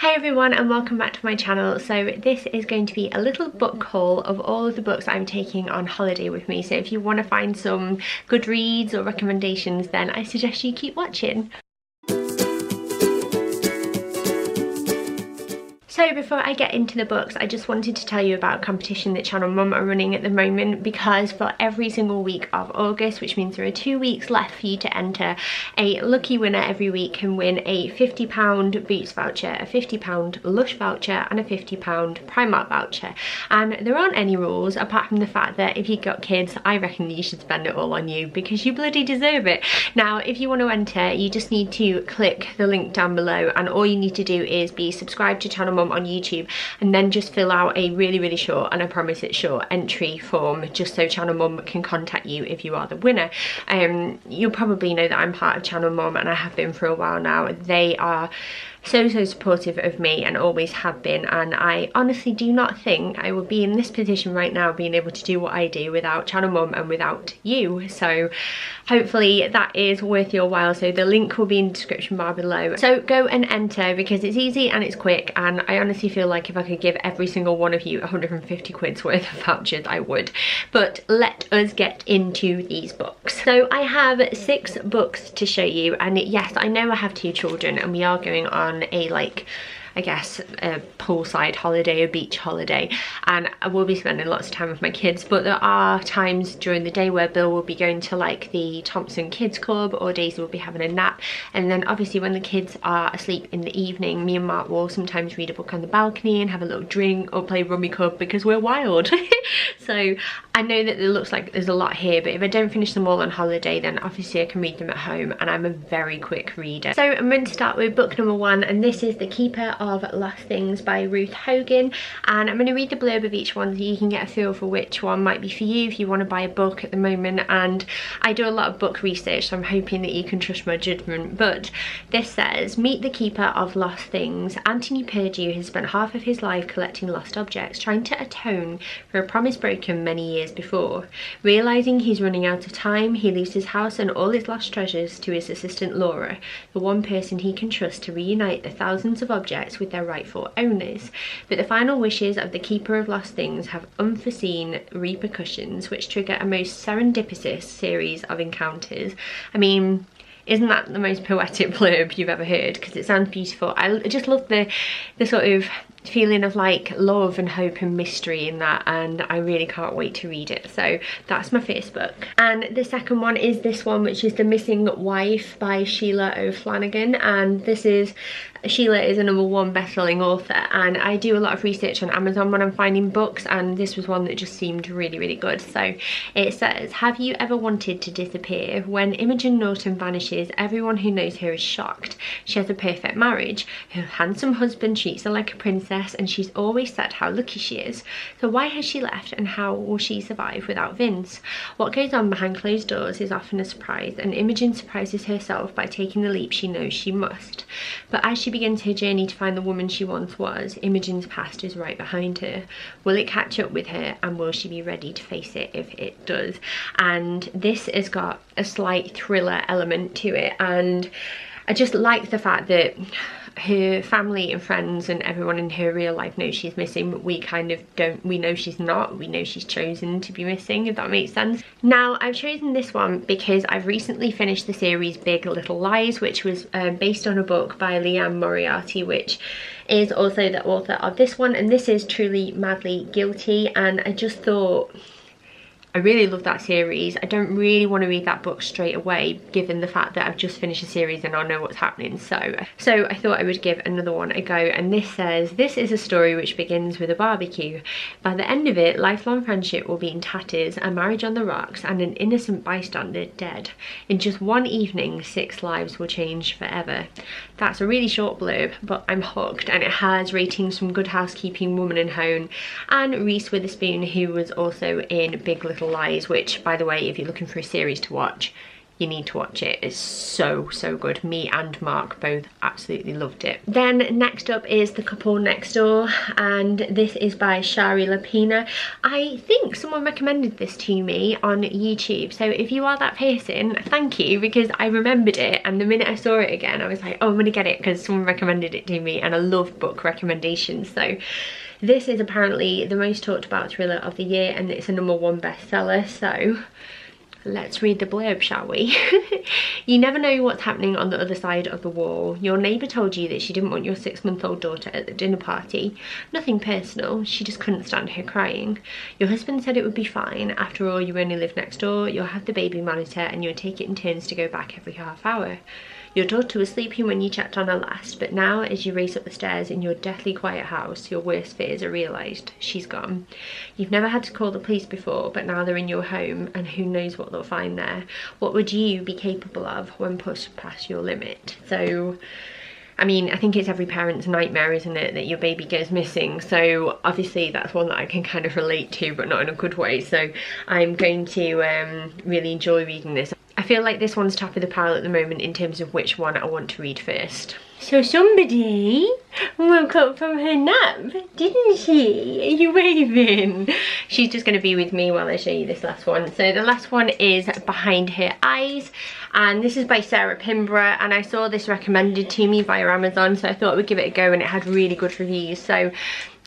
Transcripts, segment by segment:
Hi everyone and welcome back to my channel. So this is going to be a little book haul of all of the books I'm taking on holiday with me. So if you want to find some good reads or recommendations, then I suggest you keep watching. So before I get into the books, I just wanted to tell you about a competition that Channel Mum are running at the moment, because for every single week of August, which means there are 2 weeks left for you to enter, a lucky winner every week can win a £50 Boots voucher, a £50 Lush voucher and a £50 Primark voucher. And there aren't any rules apart from the fact that if you've got kids, I reckon you should spend it all on you because you bloody deserve it. Now, if you want to enter, you just need to click the link down below, and all you need to do is be subscribed to Channel Mum on YouTube and then just fill out a really short, and I promise it's short, entry form just so Channel Mum can contact you if you are the winner. You'll probably know that I'm part of Channel Mum and I have been for a while now. They are so supportive of me and always have been, and I honestly do not think I would be in this position right now being able to do what I do without Channel Mum and without you. So hopefully that is worth your while. So the link will be in the description bar below. So go and enter because it's easy and it's quick, and I honestly feel like if I could give every single one of you 150 quid's worth of vouchers, I would. But let us get into these books. So I have 6 books to show you, and yes, I know I have 2 children and we are going on a, like, I guess a poolside holiday, a beach holiday, and I will be spending lots of time with my kids, but there are times during the day where Bill will be going to like the Thompson Kids Club, or Daisy will be having a nap, and then obviously when the kids are asleep in the evening, me and Mark will sometimes read a book on the balcony and have a little drink or play Rummy Cub because we're wild. So I know that it looks like there's a lot here, but if I don't finish them all on holiday, then obviously I can read them at home, and I'm a very quick reader. So I'm going to start with book number 1, and this is The Keeper of Lost Things by Ruth Hogan, and I'm going to read the blurb of each one so you can get a feel for which one might be for you if you want to buy a book at the moment. And I do a lot of book research, so I'm hoping that you can trust my judgment. But this says, meet the keeper of lost things. Anthony Perdue has spent half of his life collecting lost objects, trying to atone for a promise broken many years before. Realising he's running out of time, he leaves his house and all his lost treasures to his assistant Laura, the one person he can trust to reunite the thousands of objects with their rightful owners. But the final wishes of the keeper of lost things have unforeseen repercussions which trigger a most serendipitous series of encounters. I mean, isn't that the most poetic blurb you've ever heard? Because it sounds beautiful. I just love the sort of feeling of like love and hope and mystery in that, and I really can't wait to read it. So that's my first book. And the second one is this one, which is The Missing Wife by Sheila O'Flanagan, and this is, Sheila is a #1 best-selling author, and I do a lot of research on Amazon when I'm finding books, and this was one that just seemed really good. So it says, have you ever wanted to disappear? When Imogen Norton vanishes, everyone who knows her is shocked. She has a perfect marriage. Her handsome husband treats her like a princess, and she's always said how lucky she is. So why has she left, and how will she survive without Vince? What goes on behind closed doors is often a surprise, and Imogen surprises herself by taking the leap she knows she must. But as she begins her journey to find the woman she once was, Imogen's past is right behind her. Will it catch up with her, and will she be ready to face it if it does? And this has got a slight thriller element to it, and I just like the fact that her family and friends and everyone in her real life knows she's missing, but we kind of don't. We know she's not. We know she's chosen to be missing, if that makes sense. Now, I've chosen this one because I've recently finished the series Big Little Lies, which was based on a book by Liane Moriarty, which is also the author of this one, and this is Truly Madly Guilty. And I just thought, I really love that series. I don't really want to read that book straight away, given the fact that I've just finished a series and I know what's happening. So I thought I would give another one a go. And this says, this is a story which begins with a barbecue. By the end of it, lifelong friendship will be in tatters, a marriage on the rocks, and an innocent bystander dead. In just one evening, 6 lives will change forever. That's a really short blurb, but I'm hooked, and it has ratings from Good Housekeeping, Woman and Home, and Reese Witherspoon, who was also in Big Little Lies, which, by the way, if you're looking for a series to watch, you need to watch it. It's so good. Me and Mark both absolutely loved it. Then next up is The Couple Next Door, and this is by Shari Lapina. I think someone recommended this to me on YouTube, so if you are that person, thank you, because I remembered it, and the minute I saw it again I was like, oh, I'm gonna get it because someone recommended it to me, and I love book recommendations. So this is apparently the most talked about thriller of the year, and it's a #1 bestseller, so let's read the blurb, shall we? You never know what's happening on the other side of the wall. Your neighbour told you that she didn't want your 6-month-old daughter at the dinner party. Nothing personal, she just couldn't stand her crying. Your husband said it would be fine. After all, you only live next door, you'll have the baby monitor, and you'll take it in turns to go back every half hour. Your daughter was sleeping when you checked on her last, but now as you race up the stairs in your deathly quiet house, your worst fears are realised. She's gone. You've never had to call the police before, but now they're in your home, and who knows what they'll find there. What would you be capable of when pushed past your limit? So, I mean, I think it's every parent's nightmare, isn't it, that your baby goes missing? So obviously that's one that I can kind of relate to, but not in a good way. So I'm going to really enjoy reading this. I feel like this one's top of the pile at the moment in terms of which one I want to read first. So somebody woke up from her nap, didn't she? Are you waving? She's just going to be with me while I show you this last one. So the last one is Behind Her Eyes, and this is by Sarah Pimborough, and I saw this recommended to me via Amazon, so I thought I would give it a go, and it had really good reviews. So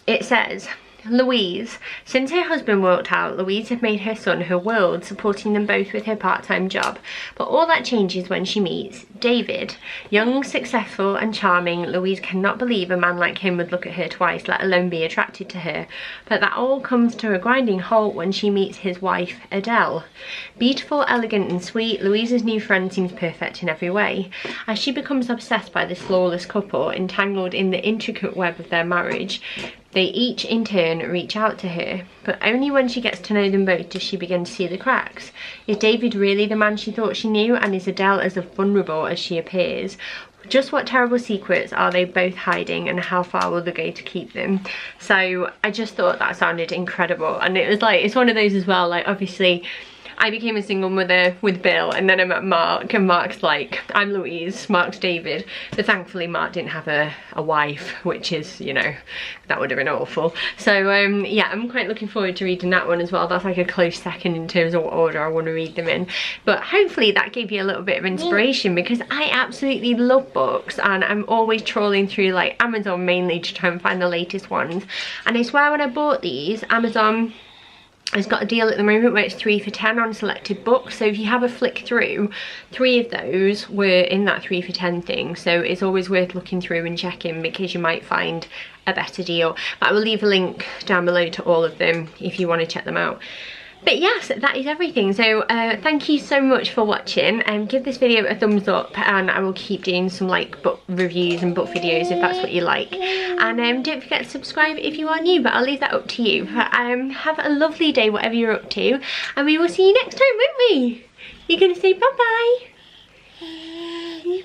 it says, Louise. Since her husband walked out, Louise had made her son her world, supporting them both with her part-time job. But all that changes when she meets David. Young, successful and charming, Louise cannot believe a man like him would look at her twice, let alone be attracted to her. But that all comes to a grinding halt when she meets his wife, Adele. Beautiful, elegant and sweet, Louise's new friend seems perfect in every way. As she becomes obsessed by this flawless couple, entangled in the intricate web of their marriage, they each in turn reach out to her, but only when she gets to know them both does she begin to see the cracks. Is David really the man she thought she knew, and is Adele as vulnerable as she appears? Just what terrible secrets are they both hiding, and how far will they go to keep them? So I just thought that sounded incredible, and it was like, it's one of those as well, like obviously I became a single mother with Bill, and then I met Mark, and Mark's like, I'm Louise, Mark's David, but thankfully Mark didn't have a wife, which is, you know, that would have been awful. So yeah, I'm quite looking forward to reading that one as well. That's like a close second in terms of what order I want to read them in, but hopefully that gave you a little bit of inspiration, because I absolutely love books, and I'm always trawling through like Amazon mainly to try and find the latest ones. And I swear when I bought these, Amazon has got a deal at the moment where it's 3 for $10 on selected books, so if you have a flick through, 3 of those were in that 3 for $10 thing, so it's always worth looking through and checking, because you might find a better deal. But I will leave a link down below to all of them if you want to check them out. But yes, that is everything. So thank you so much for watching, and give this video a thumbs up, and I will keep doing some like book reviews and book videos if that's what you like. And don't forget to subscribe if you are new, but I'll leave that up to you. Have a lovely day whatever you're up to, and we will see you next time, won't we? You're gonna say bye-bye.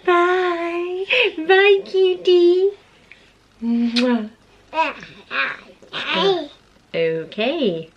Bye. Bye, cutie. Mwah. Okay.